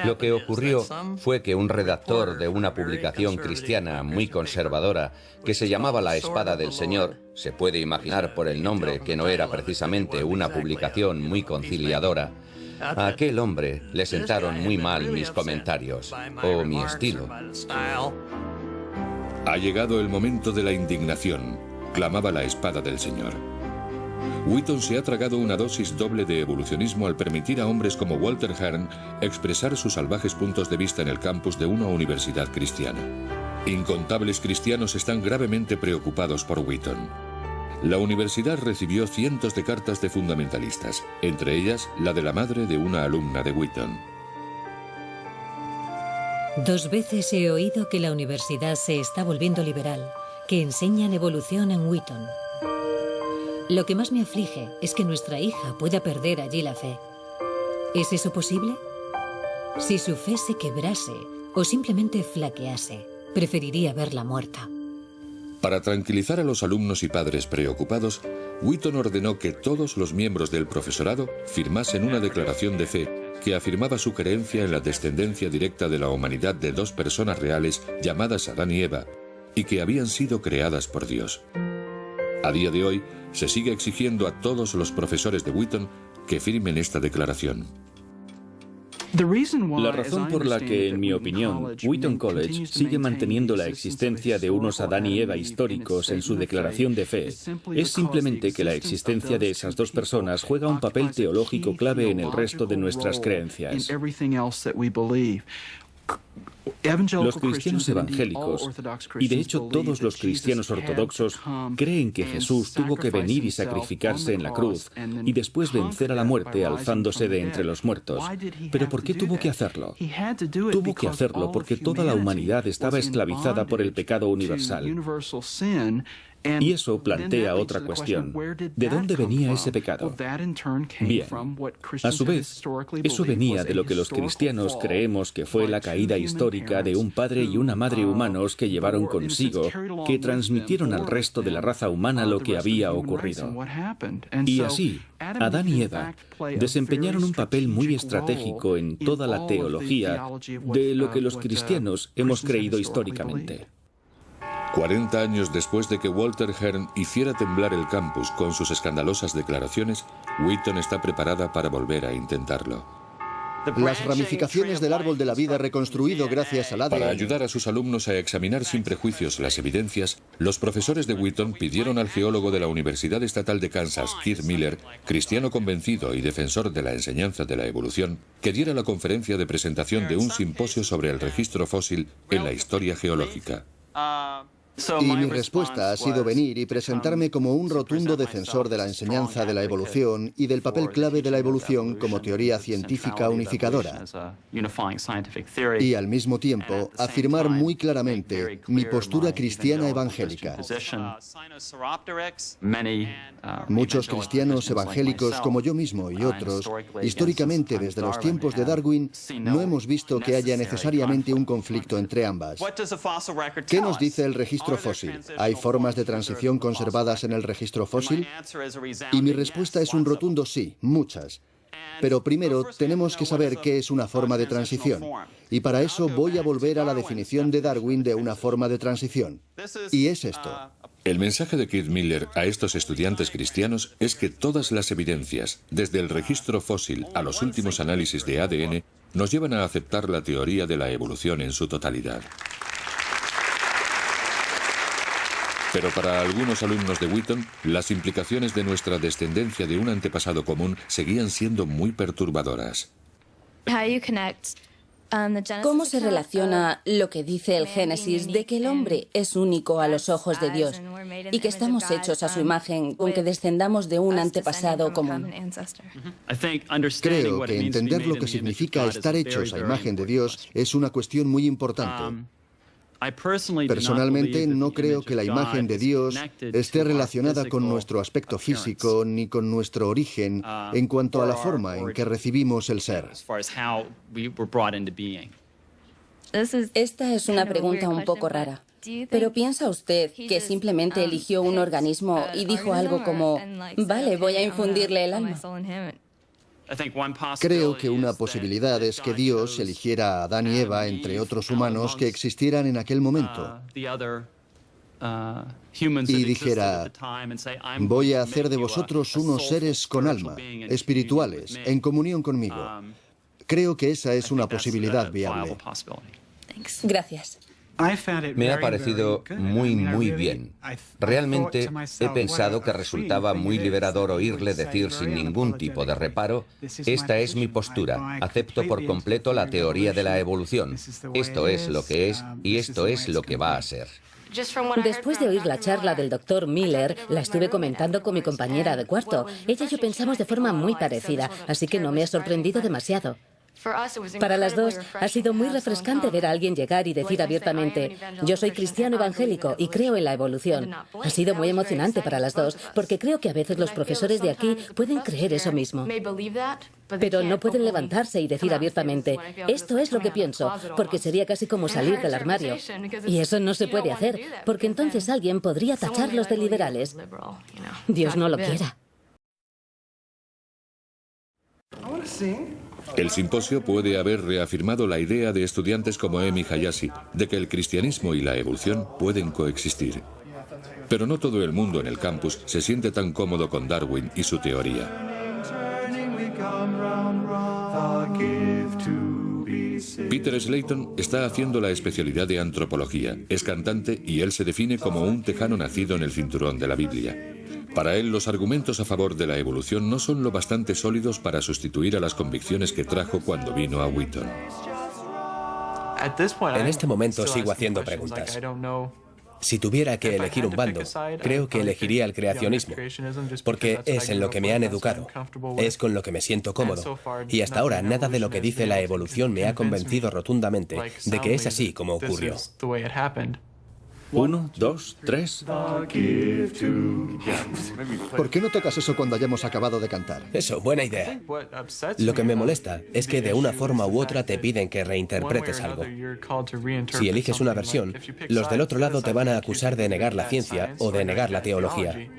Lo que ocurrió fue que un redactor de una publicación cristiana muy conservadora que se llamaba La Espada del Señor, se puede imaginar por el nombre que no era precisamente una publicación muy conciliadora, a aquel hombre le sentaron muy mal mis comentarios o mi estilo. Ha llegado el momento de la indignación, clamaba La Espada del Señor. Wheaton se ha tragado una dosis doble de evolucionismo al permitir a hombres como Walter Hearn expresar sus salvajes puntos de vista en el campus de una universidad cristiana. Incontables cristianos están gravemente preocupados por Wheaton. La universidad recibió cientos de cartas de fundamentalistas, entre ellas la de la madre de una alumna de Wheaton. 2 veces he oído que la universidad se está volviendo liberal, que enseñan evolución en Wheaton. Lo que más me aflige es que nuestra hija pueda perder allí la fe. ¿Es eso posible? Si su fe se quebrase o simplemente flaquease, preferiría verla muerta. Para tranquilizar a los alumnos y padres preocupados, Wheaton ordenó que todos los miembros del profesorado firmasen una declaración de fe que afirmaba su creencia en la descendencia directa de la humanidad de 2 personas reales llamadas Adán y Eva, y que habían sido creadas por Dios. A día de hoy, se sigue exigiendo a todos los profesores de Wheaton que firmen esta declaración. La razón por la que, en mi opinión, Wheaton College sigue manteniendo la existencia de unos Adán y Eva históricos en su declaración de fe es simplemente que la existencia de esas 2 personas juega un papel teológico clave en el resto de nuestras creencias. Los cristianos evangélicos, y de hecho todos los cristianos ortodoxos, creen que Jesús tuvo que venir y sacrificarse en la cruz y después vencer a la muerte alzándose de entre los muertos. ¿Pero por qué tuvo que hacerlo? Tuvo que hacerlo porque toda la humanidad estaba esclavizada por el pecado universal. Y eso plantea otra cuestión. ¿De dónde venía ese pecado? Bien, a su vez, eso venía de lo que los cristianos creemos que fue la caída histórica de un padre y una madre humanos que llevaron consigo, que transmitieron al resto de la raza humana lo que había ocurrido. Y así, Adán y Eva desempeñaron un papel muy estratégico en toda la teología de lo que los cristianos hemos creído históricamente. 40 años después de que Walter Hearn hiciera temblar el campus con sus escandalosas declaraciones, Wheaton está preparada para volver a intentarlo. Las ramificaciones del árbol de la vida reconstruido gracias al ADN. Para ayudar a sus alumnos a examinar sin prejuicios las evidencias, los profesores de Wheaton pidieron al geólogo de la Universidad Estatal de Kansas, Keith Miller, cristiano convencido y defensor de la enseñanza de la evolución, que diera la conferencia de presentación de un simposio sobre el registro fósil en la historia geológica. Y mi respuesta ha sido venir y presentarme como un rotundo defensor de la enseñanza de la evolución y del papel clave de la evolución como teoría científica unificadora. Y al mismo tiempo, afirmar muy claramente mi postura cristiana evangélica. Muchos cristianos evangélicos como yo mismo y otros, históricamente desde los tiempos de Darwin, no hemos visto que haya necesariamente un conflicto entre ambas. ¿Qué nos dice el registro fósil? ¿Hay formas de transición conservadas en el registro fósil? Y mi respuesta es un rotundo sí, muchas. Pero primero tenemos que saber qué es una forma de transición. Y para eso voy a volver a la definición de Darwin de una forma de transición. Y es esto. El mensaje de Keith Miller a estos estudiantes cristianos es que todas las evidencias, desde el registro fósil a los últimos análisis de ADN, nos llevan a aceptar la teoría de la evolución en su totalidad. Pero para algunos alumnos de Wheaton, las implicaciones de nuestra descendencia de un antepasado común seguían siendo muy perturbadoras. ¿Cómo se relaciona lo que dice el Génesis de que el hombre es único a los ojos de Dios y que estamos hechos a su imagen con que descendamos de un antepasado común? Creo que entender lo que significa estar hechos a imagen de Dios es una cuestión muy importante. Personalmente no creo que la imagen de Dios esté relacionada con nuestro aspecto físico ni con nuestro origen en cuanto a la forma en que recibimos el ser. Esta es una pregunta un poco rara. ¿Pero piensa usted que simplemente eligió un organismo y dijo algo como, vale, voy a infundirle el alma? Creo que una posibilidad es que Dios eligiera a Adán y Eva entre otros humanos que existieran en aquel momento y dijera: voy a hacer de vosotros unos seres con alma, espirituales, en comunión conmigo. Creo que esa es una posibilidad viable. Gracias. Me ha parecido muy bien. Realmente he pensado que resultaba muy liberador oírle decir sin ningún tipo de reparo: esta es mi postura, acepto por completo la teoría de la evolución. Esto es lo que es y esto es lo que va a ser. Después de oír la charla del Dr. Miller, la estuve comentando con mi compañera de cuarto. Ella y yo pensamos de forma muy parecida, así que no me ha sorprendido demasiado. Para las dos, ha sido muy refrescante ver a alguien llegar y decir abiertamente: yo soy cristiano evangélico y creo en la evolución. Ha sido muy emocionante para las dos, porque creo que a veces los profesores de aquí pueden creer eso mismo. Pero no pueden levantarse y decir abiertamente: esto es lo que pienso, porque sería casi como salir del armario. Y eso no se puede hacer, porque entonces alguien podría tacharlos de liberales. Dios no lo quiera. El simposio puede haber reafirmado la idea de estudiantes como Emi Hayashi de que el cristianismo y la evolución pueden coexistir. Pero no todo el mundo en el campus se siente tan cómodo con Darwin y su teoría. Peter Slayton está haciendo la especialidad de antropología, es cantante y él se define como un tejano nacido en el cinturón de la Biblia. Para él, los argumentos a favor de la evolución no son lo bastante sólidos para sustituir a las convicciones que trajo cuando vino a Wheaton. En este momento sigo haciendo preguntas. Si tuviera que elegir un bando, creo que elegiría el creacionismo, porque es en lo que me han educado, es con lo que me siento cómodo, y hasta ahora nada de lo que dice la evolución me ha convencido rotundamente de que es así como ocurrió. 1, 2, 3. ¿Por qué no tocas eso cuando hayamos acabado de cantar? Eso, buena idea. Lo que me molesta es que de una forma u otra te piden que reinterpretes algo. Si eliges una versión, los del otro lado te van a acusar de negar la ciencia o de negar la teología.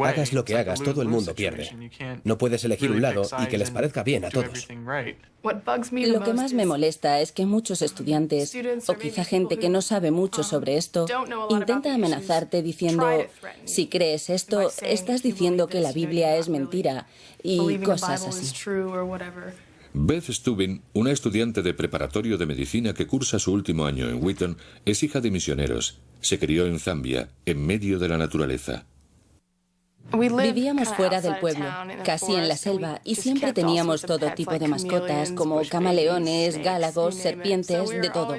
Hagas lo que hagas, todo el mundo pierde. No puedes elegir un lado y que les parezca bien a todos. Lo que más me molesta es que muchos estudiantes, o quizá gente que no sabe mucho sobre esto, intenta amenazarte diciendo: si crees esto, estás diciendo que la Biblia es mentira, y cosas así. Beth Stubin, una estudiante de preparatorio de medicina que cursa su último año en Wheaton, es hija de misioneros. Se crió en Zambia, en medio de la naturaleza. Vivíamos fuera del pueblo, casi en la selva, y siempre teníamos todo tipo de mascotas, como camaleones, gálagos, serpientes, de todo.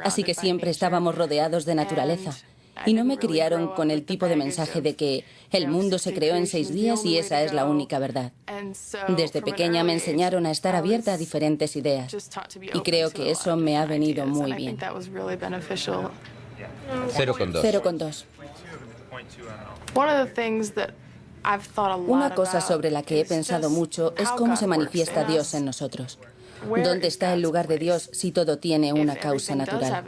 Así que siempre estábamos rodeados de naturaleza. Y no me criaron con el tipo de mensaje de que el mundo se creó en 6 días y esa es la única verdad. Desde pequeña me enseñaron a estar abierta a diferentes ideas, y creo que eso me ha venido muy bien. 0,2. Una cosa sobre la que he pensado mucho es cómo se manifiesta Dios en nosotros. ¿Dónde está el lugar de Dios si todo tiene una causa natural?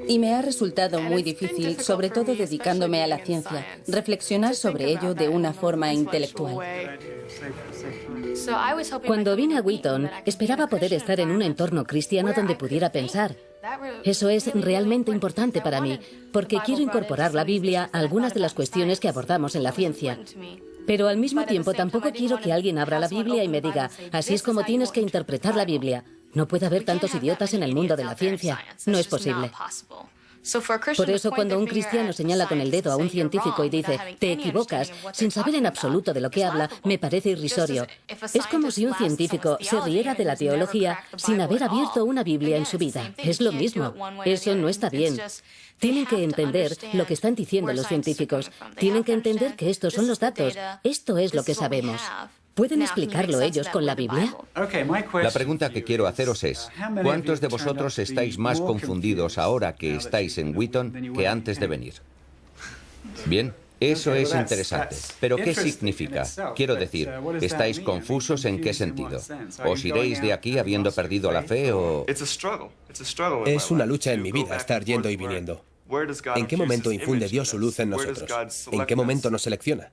Y me ha resultado muy difícil, sobre todo dedicándome a la ciencia, reflexionar sobre ello de una forma intelectual. Cuando vine a Wheaton, esperaba poder estar en un entorno cristiano donde pudiera pensar. Eso es realmente importante para mí, porque quiero incorporar la Biblia a algunas de las cuestiones que abordamos en la ciencia. Pero al mismo tiempo tampoco quiero que alguien abra la Biblia y me diga: así es como tienes que interpretar la Biblia. No puede haber tantos idiotas en el mundo de la ciencia. No es posible. Por eso, cuando un cristiano señala con el dedo a un científico y dice: te equivocas, sin saber en absoluto de lo que habla, me parece irrisorio. Es como si un científico se riera de la teología sin haber abierto una Biblia en su vida. Es lo mismo. Eso no está bien. Tienen que entender lo que están diciendo los científicos. Tienen que entender que estos son los datos. Esto es lo que sabemos. ¿Pueden explicarlo ellos con la Biblia? La pregunta que quiero haceros es: ¿cuántos de vosotros estáis más confundidos ahora que estáis en Wheaton que antes de venir? Bien, eso es interesante. ¿Pero qué significa? Quiero decir, ¿estáis confusos en qué sentido? ¿Os iréis de aquí habiendo perdido la fe o...? Es una lucha en mi vida estar yendo y viniendo. ¿En qué momento infunde Dios su luz en nosotros? ¿En qué momento nos selecciona?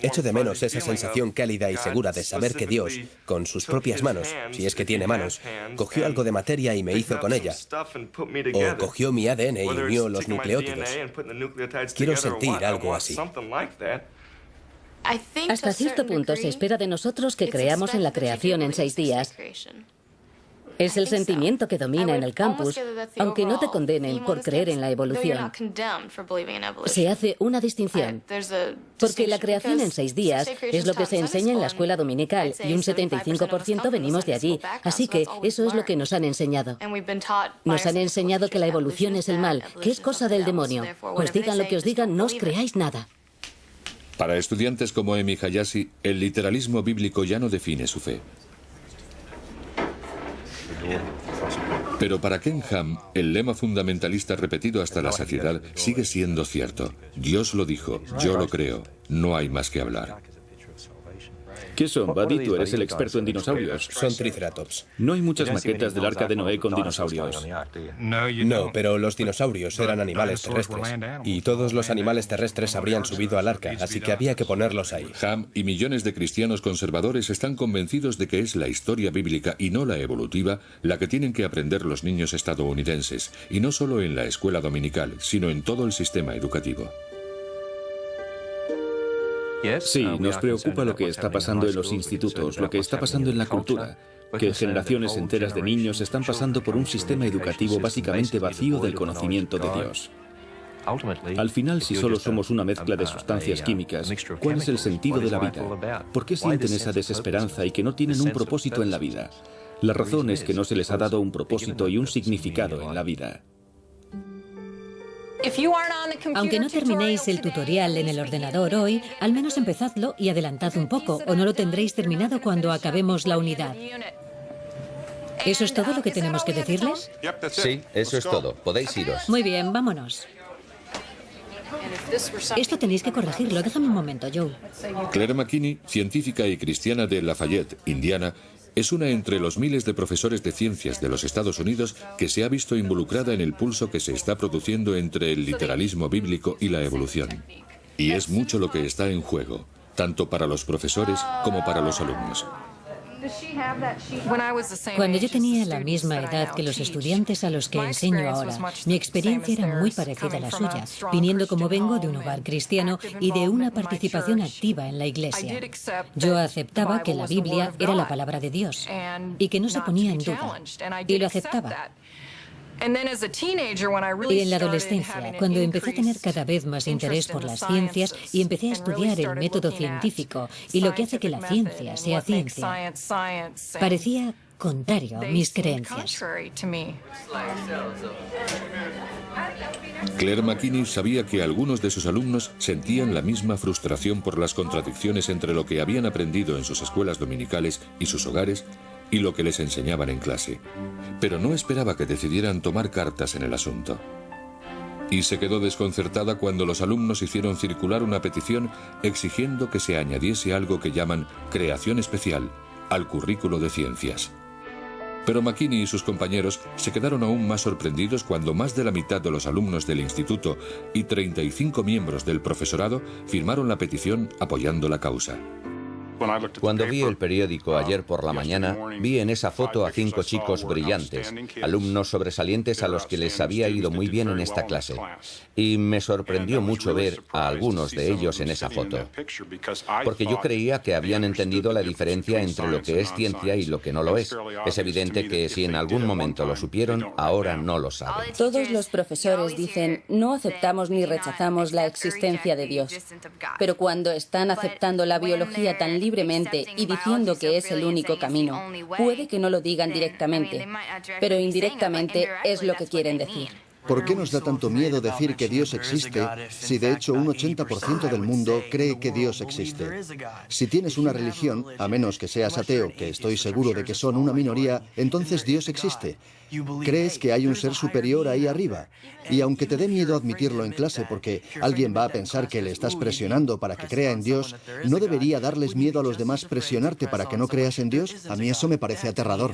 Echo de menos esa sensación cálida y segura de saber que Dios, con sus propias manos, si es que tiene manos, cogió algo de materia y me hizo con ella. O cogió mi ADN y unió los nucleótidos. Quiero sentir algo así. Hasta cierto punto se espera de nosotros que creamos en la creación en 6 días. Es el sentimiento que domina en el campus, aunque no te condenen por creer en la evolución. Se hace una distinción, porque la creación en 6 días es lo que se enseña en la escuela dominical y un 75% venimos de allí, así que eso es lo que nos han enseñado. Nos han enseñado que la evolución es el mal, que es cosa del demonio. Os digan lo que os digan, no os creáis nada. Para estudiantes como Emi Hayashi, el literalismo bíblico ya no define su fe. Pero para Ken Ham, el lema fundamentalista repetido hasta la saciedad sigue siendo cierto. Dios lo dijo, yo lo creo, no hay más que hablar. ¿Qué son, Buddy? Tú eres el experto en dinosaurios. Son triceratops. No hay muchas maquetas del Arca de Noé con dinosaurios. No, pero los dinosaurios eran animales terrestres. Y todos los animales terrestres habrían subido al arca, así que había que ponerlos ahí. Ham y millones de cristianos conservadores están convencidos de que es la historia bíblica y no la evolutiva la que tienen que aprender los niños estadounidenses, y no solo en la escuela dominical, sino en todo el sistema educativo. Sí, nos preocupa lo que está pasando en los institutos, lo que está pasando en la cultura, que generaciones enteras de niños están pasando por un sistema educativo básicamente vacío del conocimiento de Dios. Al final, si solo somos una mezcla de sustancias químicas, ¿cuál es el sentido de la vida? ¿Por qué sienten esa desesperanza y que no tienen un propósito en la vida? La razón es que no se les ha dado un propósito y un significado en la vida. Aunque no terminéis el tutorial en el ordenador hoy, al menos empezadlo y adelantad un poco, o no lo tendréis terminado cuando acabemos la unidad. ¿Eso es todo lo que tenemos que decirles? Sí, eso es todo. Podéis iros. Muy bien, vámonos. Esto tenéis que corregirlo. Déjame un momento, Joe. Claire McKinney, científica y cristiana de Lafayette, Indiana, es una entre los miles de profesores de ciencias de los Estados Unidos que se ha visto involucrada en el pulso que se está produciendo entre el literalismo bíblico y la evolución. Y es mucho lo que está en juego, tanto para los profesores como para los alumnos. Cuando yo tenía la misma edad que los estudiantes a los que enseño ahora, mi experiencia era muy parecida a la suya, viniendo como vengo de un hogar cristiano y de una participación activa en la iglesia. Yo aceptaba que la Biblia era la palabra de Dios y que no se ponía en duda, y lo aceptaba. Y en la adolescencia, cuando empecé a tener cada vez más interés por las ciencias y empecé a estudiar el método científico y lo que hace que la ciencia sea ciencia, parecía contrario a mis creencias. Claire McKinney sabía que algunos de sus alumnos sentían la misma frustración por las contradicciones entre lo que habían aprendido en sus escuelas dominicales y sus hogares y lo que les enseñaban en clase, pero no esperaba que decidieran tomar cartas en el asunto. Y se quedó desconcertada cuando los alumnos hicieron circular una petición exigiendo que se añadiese algo que llaman creación especial al currículo de ciencias. Pero McKinney y sus compañeros se quedaron aún más sorprendidos cuando más de la mitad de los alumnos del instituto y 35 miembros del profesorado firmaron la petición apoyando la causa. Cuando vi el periódico ayer por la mañana, vi en esa foto a 5 chicos brillantes, alumnos sobresalientes a los que les había ido muy bien en esta clase. Y me sorprendió mucho ver a algunos de ellos en esa foto, porque yo creía que habían entendido la diferencia entre lo que es ciencia y lo que no lo es. Es evidente que si en algún momento lo supieron, ahora no lo saben. Todos los profesores dicen, no aceptamos ni rechazamos la existencia de Dios. Pero cuando están aceptando la biología tan libremente y diciendo que es el único camino, puede que no lo digan directamente, pero indirectamente es lo que quieren decir. ¿Por qué nos da tanto miedo decir que Dios existe si de hecho un 80% del mundo cree que Dios existe? Si tienes una religión, a menos que seas ateo, que estoy seguro de que son una minoría, entonces Dios existe. Crees que hay un ser superior ahí arriba. Y aunque te dé miedo admitirlo en clase porque alguien va a pensar que le estás presionando para que crea en Dios, ¿no debería darles miedo a los demás presionarte para que no creas en Dios? A mí eso me parece aterrador.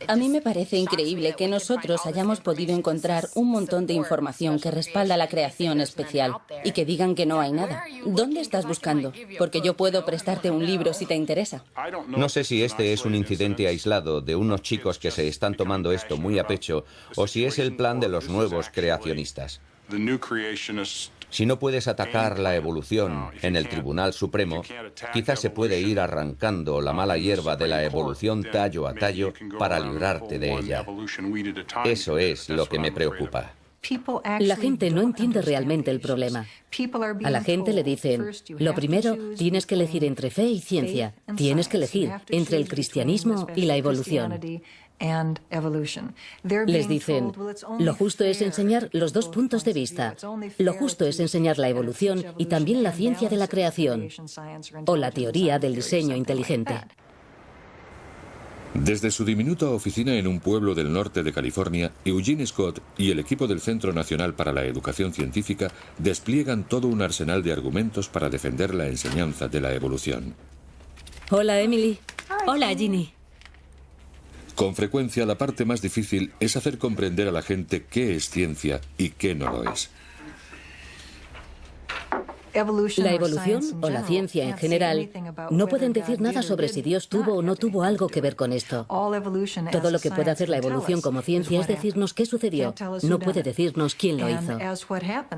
A mí me parece increíble que nosotros hayamos podido encontrar un montón de información que respalda la creación especial y que digan que no hay nada. ¿Dónde estás buscando? Porque yo puedo prestarte un libro si te interesa. No sé si este es un incidente aislado de unos chicos que se están tomando esto muy a pecho o si es el plan de los nuevos creacionistas. Si no puedes atacar la evolución en el Tribunal Supremo, quizás se puede ir arrancando la mala hierba de la evolución tallo a tallo para librarte de ella. Eso es lo que me preocupa. La gente no entiende realmente el problema. A la gente le dicen, lo primero, tienes que elegir entre fe y ciencia. Tienes que elegir entre el cristianismo y la evolución. Les dicen, lo justo es enseñar los dos puntos de vista. Lo justo es enseñar la evolución y también la ciencia de la creación, o la teoría del diseño inteligente. Desde su diminuta oficina en un pueblo del norte de California, Eugene Scott y el equipo del Centro Nacional para la Educación Científica despliegan todo un arsenal de argumentos para defender la enseñanza de la evolución. Hola, Emily. Hola, Ginny. Con frecuencia, la parte más difícil es hacer comprender a la gente qué es ciencia y qué no lo es. La evolución o la ciencia en general no pueden decir nada sobre si Dios tuvo o no tuvo algo que ver con esto. Todo lo que puede hacer la evolución como ciencia es decirnos qué sucedió, no puede decirnos quién lo hizo.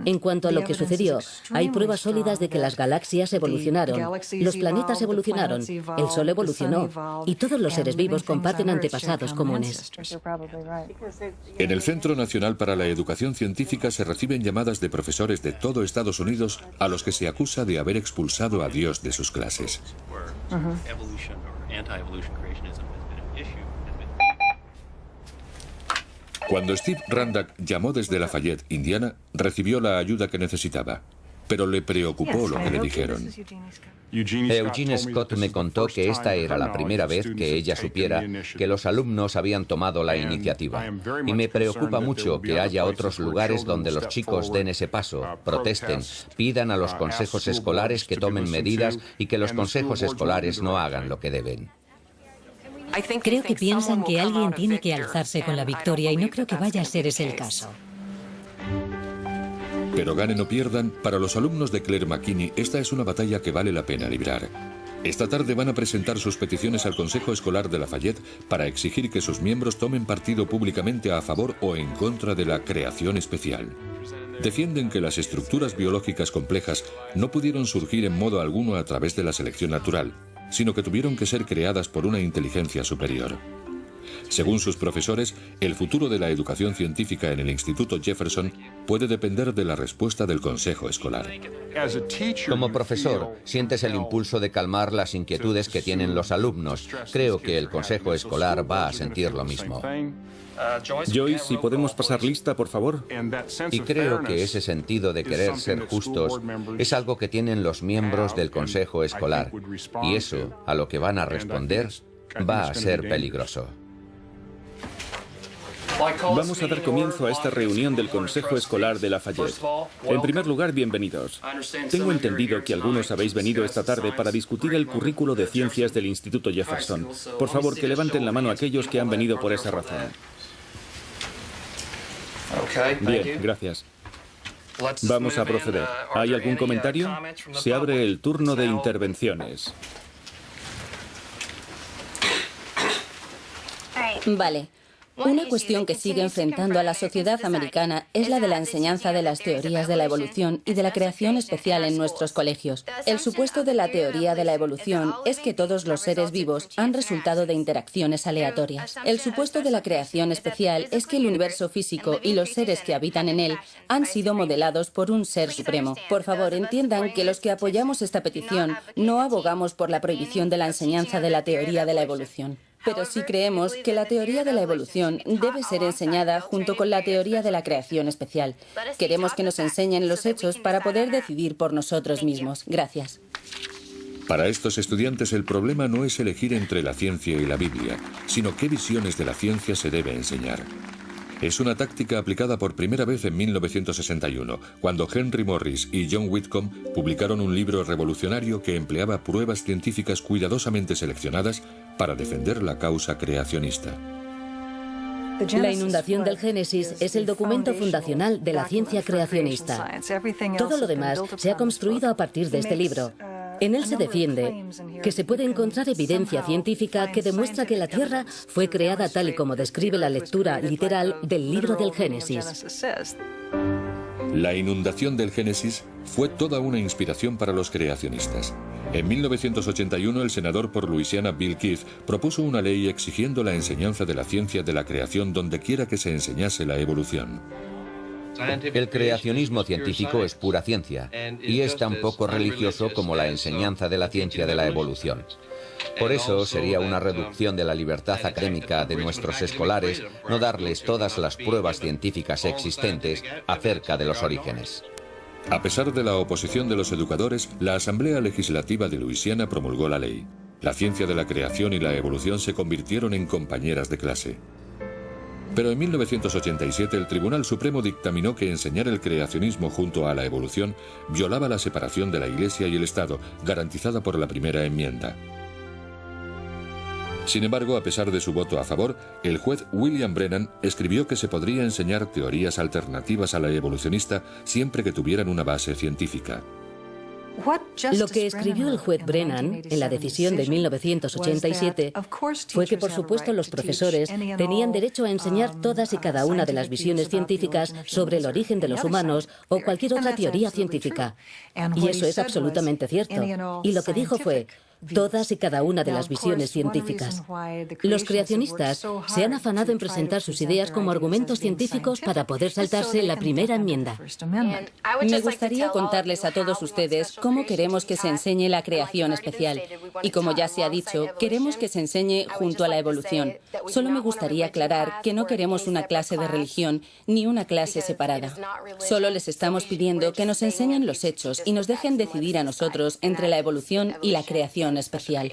En cuanto a lo que sucedió, hay pruebas sólidas de que las galaxias evolucionaron, los planetas evolucionaron, el Sol evolucionó y todos los seres vivos comparten antepasados comunes. En el Centro Nacional para la Educación Científica se reciben llamadas de profesores de todo Estados Unidos a los que se acusa de haber expulsado a Dios de sus clases. Cuando Steve Randack llamó desde Lafayette, Indiana, recibió la ayuda que necesitaba, pero le preocupó lo que le dijeron. Eugene Scott me contó que esta era la primera vez que ella supiera que los alumnos habían tomado la iniciativa. Y me preocupa mucho que haya otros lugares donde los chicos den ese paso, protesten, pidan a los consejos escolares que tomen medidas y que los consejos escolares no hagan lo que deben. Creo que piensan que alguien tiene que alzarse con la victoria y no creo que vaya a ser ese el caso. Pero ganen o pierdan, para los alumnos de Claire McKinney esta es una batalla que vale la pena librar. Esta tarde van a presentar sus peticiones al Consejo Escolar de Lafayette para exigir que sus miembros tomen partido públicamente a favor o en contra de la creación especial. Defienden que las estructuras biológicas complejas no pudieron surgir en modo alguno a través de la selección natural, sino que tuvieron que ser creadas por una inteligencia superior. Según sus profesores, el futuro de la educación científica en el Instituto Jefferson puede depender de la respuesta del Consejo Escolar. Como profesor, sientes el impulso de calmar las inquietudes que tienen los alumnos. Creo que el Consejo Escolar va a sentir lo mismo. Joyce, si podemos pasar lista, por favor. Y creo que ese sentido de querer ser justos es algo que tienen los miembros del Consejo Escolar. Y eso, a lo que van a responder, va a ser peligroso. Vamos a dar comienzo a esta reunión del Consejo Escolar de Lafayette. En primer lugar, bienvenidos. Tengo entendido que algunos habéis venido esta tarde para discutir el currículo de ciencias del Instituto Jefferson. Por favor, que levanten la mano aquellos que han venido por esa razón. Bien, gracias. Vamos a proceder. ¿Hay algún comentario? Se abre el turno de intervenciones. Vale. Una cuestión que sigue enfrentando a la sociedad americana es la de la enseñanza de las teorías de la evolución y de la creación especial en nuestros colegios. El supuesto de la teoría de la evolución es que todos los seres vivos han resultado de interacciones aleatorias. El supuesto de la creación especial es que el universo físico y los seres que habitan en él han sido modelados por un ser supremo. Por favor, entiendan que los que apoyamos esta petición no abogamos por la prohibición de la enseñanza de la teoría de la evolución. Pero sí creemos que la teoría de la evolución debe ser enseñada junto con la teoría de la creación especial. Queremos que nos enseñen los hechos para poder decidir por nosotros mismos. Gracias. Para estos estudiantes el problema no es elegir entre la ciencia y la Biblia, sino qué visiones de la ciencia se debe enseñar. Es una táctica aplicada por primera vez en 1961, cuando Henry Morris y John Whitcomb publicaron un libro revolucionario que empleaba pruebas científicas cuidadosamente seleccionadas para defender la causa creacionista. La inundación del Génesis es el documento fundacional de la ciencia creacionista. Todo lo demás se ha construido a partir de este libro. En él se defiende que se puede encontrar evidencia científica que demuestra que la Tierra fue creada tal y como describe la lectura literal del libro del Génesis. La inundación del Génesis fue toda una inspiración para los creacionistas. En 1981, el senador por Luisiana Bill Keith propuso una ley exigiendo la enseñanza de la ciencia de la creación donde quiera que se enseñase la evolución. El creacionismo científico es pura ciencia y es tan poco religioso como la enseñanza de la ciencia de la evolución. Por eso sería una reducción de la libertad académica de nuestros escolares no darles todas las pruebas científicas existentes acerca de los orígenes. A pesar de la oposición de los educadores, la Asamblea Legislativa de Luisiana promulgó la ley. La ciencia de la creación y la evolución se convirtieron en compañeras de clase. Pero en 1987 el Tribunal Supremo dictaminó que enseñar el creacionismo junto a la evolución violaba la separación de la Iglesia y el Estado, garantizada por la primera enmienda. Sin embargo, a pesar de su voto a favor, el juez William Brennan escribió que se podría enseñar teorías alternativas a la evolucionista siempre que tuvieran una base científica. Lo que escribió el juez Brennan en la decisión de 1987 fue que, por supuesto, los profesores tenían derecho a enseñar todas y cada una de las visiones científicas sobre el origen de los humanos o cualquier otra teoría científica. Y eso es absolutamente cierto. Y lo que dijo fue: todas y cada una de las visiones científicas. Los creacionistas se han afanado en presentar sus ideas como argumentos científicos para poder saltarse la primera enmienda. Me gustaría contarles a todos ustedes cómo queremos que se enseñe la creación especial. Y como ya se ha dicho, queremos que se enseñe junto a la evolución. Solo me gustaría aclarar que no queremos una clase de religión ni una clase separada. Solo les estamos pidiendo que nos enseñen los hechos y nos dejen decidir a nosotros entre la evolución y la creación especial.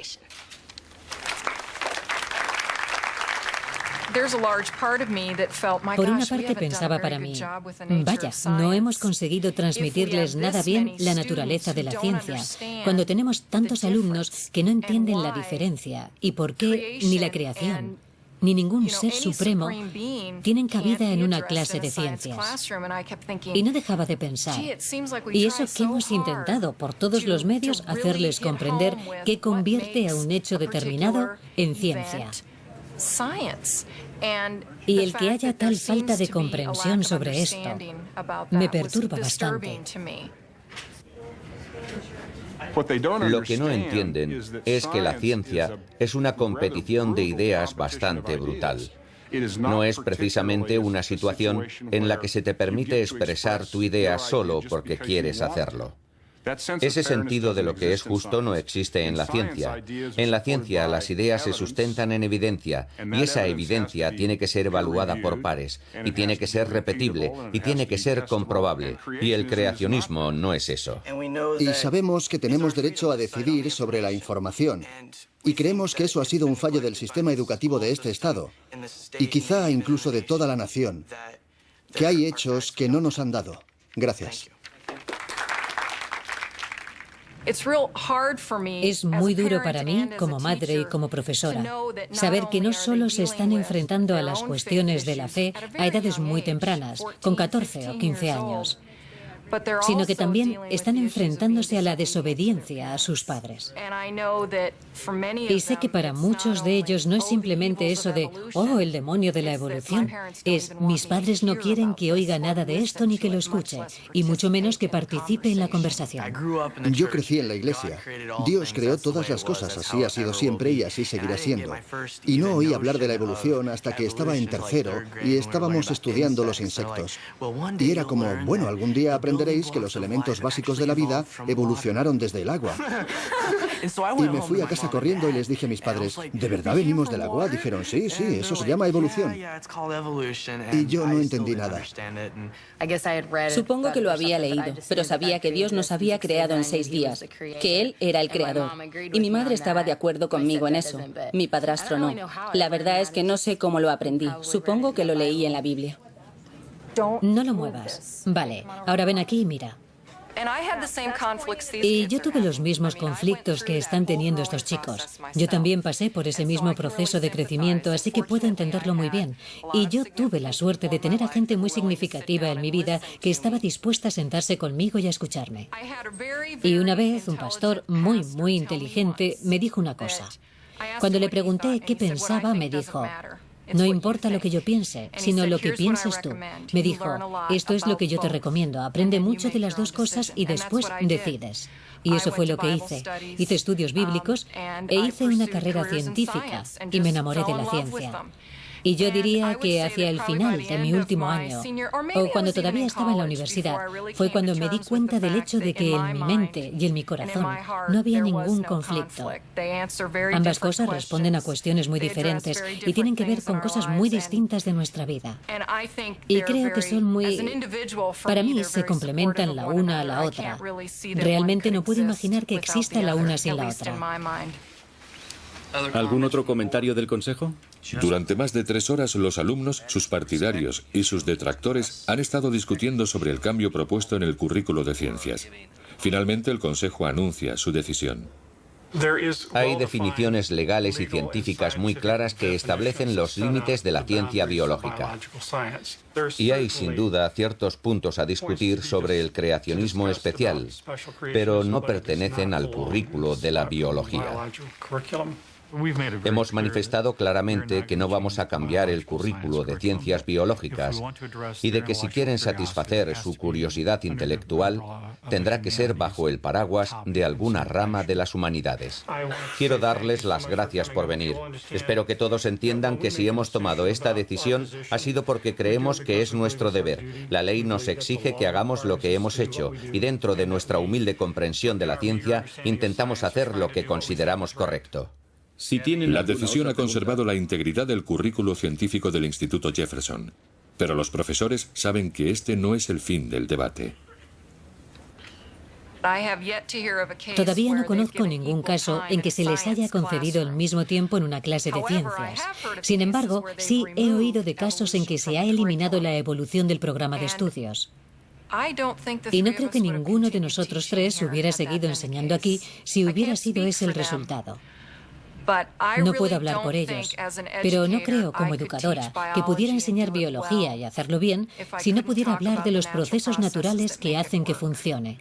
Por una parte pensaba para mí, vaya, no hemos conseguido transmitirles nada bien la naturaleza de la ciencia, cuando tenemos tantos alumnos que no entienden la diferencia y por qué ni la creación ni ningún ser supremo tienen cabida en una clase de ciencias. Y no dejaba de pensar, y eso que hemos intentado por todos los medios hacerles comprender que convierte a un hecho determinado en ciencia. Y el que haya tal falta de comprensión sobre esto me perturba bastante. Lo que no entienden es que la ciencia es una competición de ideas bastante brutal. No es precisamente una situación en la que se te permite expresar tu idea solo porque quieres hacerlo. Ese sentido de lo que es justo no existe en la ciencia. En la ciencia las ideas se sustentan en evidencia y esa evidencia tiene que ser evaluada por pares y tiene que ser repetible y tiene que ser comprobable. Y el creacionismo no es eso. Y sabemos que tenemos derecho a decidir sobre la información. Y creemos que eso ha sido un fallo del sistema educativo de este Estado y quizá incluso de toda la nación, que hay hechos que no nos han dado. Gracias. Es muy duro para mí, como madre y como profesora, saber que no solo se están enfrentando a las cuestiones de la fe a edades muy tempranas, con 14 o 15 años, sino que también están enfrentándose a la desobediencia a sus padres. Y sé que para muchos de ellos no es simplemente eso de, oh, el demonio de la evolución. Es, mis padres no quieren que oiga nada de esto ni que lo escuche, y mucho menos que participe en la conversación. Yo crecí en la iglesia. Dios creó todas las cosas, así ha sido siempre y así seguirá siendo. Y no oí hablar de la evolución hasta que estaba en tercero y estábamos estudiando los insectos. Y era como, bueno, algún día aprenderéis que los elementos básicos de la vida evolucionaron desde el agua. Y me fui a casa corriendo y les dije a mis padres, ¿de verdad venimos del agua? Dijeron, sí, eso se llama evolución. Y yo no entendí nada. Supongo que lo había leído, pero sabía que Dios nos había creado en 6 días, que Él era el creador. Y mi madre estaba de acuerdo conmigo en eso. Mi padrastro no. La verdad es que no sé cómo lo aprendí. Supongo que lo leí en la Biblia. No lo muevas. Vale, ahora ven aquí y mira. Y yo tuve los mismos conflictos que están teniendo estos chicos. Yo también pasé por ese mismo proceso de crecimiento, así que puedo entenderlo muy bien. Y yo tuve la suerte de tener a gente muy significativa en mi vida que estaba dispuesta a sentarse conmigo y a escucharme. Y una vez un pastor muy inteligente me dijo una cosa. Cuando le pregunté qué pensaba, me dijo: no importa lo que yo piense, sino lo que pienses tú. Me dijo: esto es lo que yo te recomiendo, aprende mucho de las dos cosas y después decides. Y eso fue lo que hice. Hice estudios bíblicos e hice una carrera científica y me enamoré de la ciencia. Y yo diría que hacia el final de mi último año, o cuando todavía estaba en la universidad, fue cuando me di cuenta del hecho de que en mi mente y en mi corazón no había ningún conflicto. Ambas cosas responden a cuestiones muy diferentes y tienen que ver con cosas muy distintas de nuestra vida. Y creo que son para mí se complementan la una a la otra. Realmente no puedo imaginar que exista la una sin la otra. ¿Algún otro comentario del consejo? Durante más de 3 horas, los alumnos, sus partidarios y sus detractores han estado discutiendo sobre el cambio propuesto en el currículo de ciencias. Finalmente, el consejo anuncia su decisión. Hay definiciones legales y científicas muy claras que establecen los límites de la ciencia biológica. Y hay, sin duda, ciertos puntos a discutir sobre el creacionismo especial, pero no pertenecen al currículo de la biología. Hemos manifestado claramente que no vamos a cambiar el currículo de ciencias biológicas y de que si quieren satisfacer su curiosidad intelectual, tendrá que ser bajo el paraguas de alguna rama de las humanidades. Quiero darles las gracias por venir. Espero que todos entiendan que si hemos tomado esta decisión ha sido porque creemos que es nuestro deber. La ley nos exige que hagamos lo que hemos hecho y dentro de nuestra humilde comprensión de la ciencia intentamos hacer lo que consideramos correcto. La decisión ha conservado la integridad del currículo científico del Instituto Jefferson, pero los profesores saben que este no es el fin del debate. Todavía no conozco ningún caso en que se les haya concedido el mismo tiempo en una clase de ciencias. Sin embargo, sí he oído de casos en que se ha eliminado la evolución del programa de estudios. Y no creo que ninguno de nosotros tres hubiera seguido enseñando aquí si hubiera sido ese el resultado. No puedo hablar por ellos, pero no creo como educadora que pudiera enseñar biología y hacerlo bien si no pudiera hablar de los procesos naturales que hacen que funcione.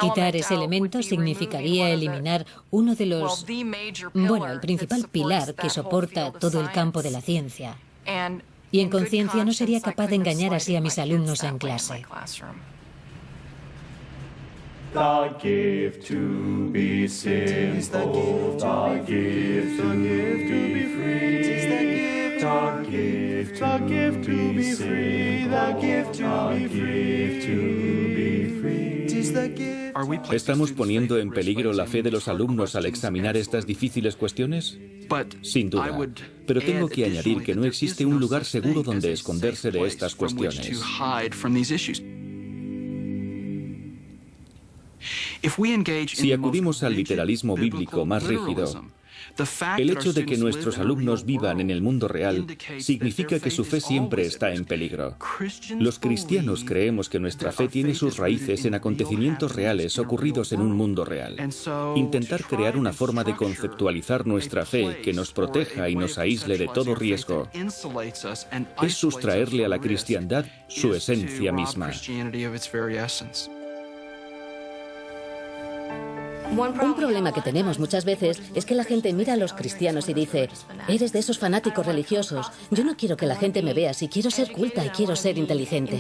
Quitar ese elemento significaría eliminar uno de los, el principal pilar que soporta todo el campo de la ciencia. Y en conciencia no sería capaz de engañar así a mis alumnos en clase. The gift to be simple, the gift to be free, the gift to be free, the gift to be free. ¿Estamos poniendo en peligro la fe de los alumnos al examinar estas difíciles cuestiones? Sin duda. Pero tengo que añadir que no existe un lugar seguro donde esconderse de estas cuestiones. Si acudimos al literalismo bíblico más rígido, el hecho de que nuestros alumnos vivan en el mundo real significa que su fe siempre está en peligro. Los cristianos creemos que nuestra fe tiene sus raíces en acontecimientos reales ocurridos en un mundo real. Intentar crear una forma de conceptualizar nuestra fe que nos proteja y nos aísle de todo riesgo es sustraerle a la cristiandad su esencia misma. Un problema que tenemos muchas veces es que la gente mira a los cristianos y dice: eres de esos fanáticos religiosos. Yo no quiero que la gente me vea así, quiero ser culta y quiero ser inteligente.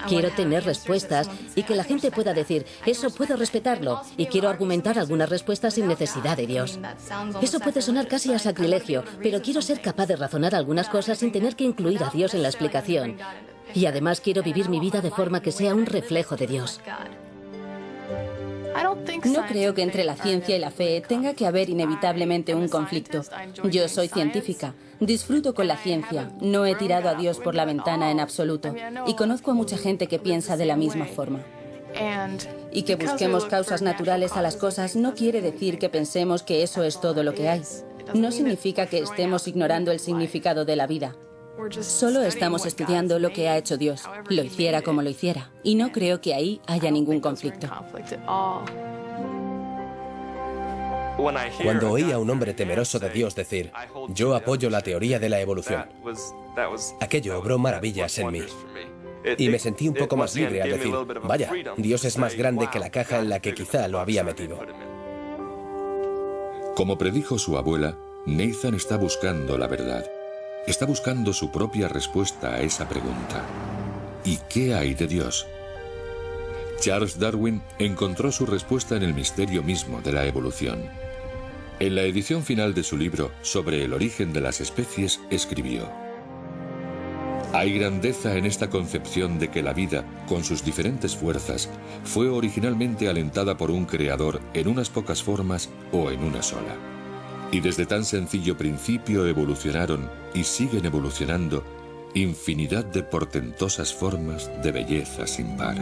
Quiero tener respuestas y que la gente pueda decir: eso puedo respetarlo, y quiero argumentar algunas respuestas sin necesidad de Dios. Eso puede sonar casi a sacrilegio, pero quiero ser capaz de razonar algunas cosas sin tener que incluir a Dios en la explicación. Y además quiero vivir mi vida de forma que sea un reflejo de Dios. No creo que entre la ciencia y la fe tenga que haber inevitablemente un conflicto. Yo soy científica, disfruto con la ciencia, no he tirado a Dios por la ventana en absoluto y conozco a mucha gente que piensa de la misma forma. Y que busquemos causas naturales a las cosas no quiere decir que pensemos que eso es todo lo que hay. No significa que estemos ignorando el significado de la vida. Solo estamos estudiando lo que ha hecho Dios, lo hiciera como lo hiciera, y no creo que ahí haya ningún conflicto. Cuando oí a un hombre temeroso de Dios decir, yo apoyo la teoría de la evolución, aquello obró maravillas en mí. Y me sentí un poco más libre al decir, vaya, Dios es más grande que la caja en la que quizá lo había metido. Como predijo su abuela, Nathan está buscando la verdad. Está buscando su propia respuesta a esa pregunta. ¿Y qué hay de Dios? Charles Darwin encontró su respuesta en el misterio mismo de la evolución. En la edición final de su libro sobre el origen de las especies, escribió: hay grandeza en esta concepción de que la vida, con sus diferentes fuerzas, fue originalmente alentada por un creador en unas pocas formas o en una sola. Y desde tan sencillo principio evolucionaron, y siguen evolucionando, infinidad de portentosas formas de belleza sin par.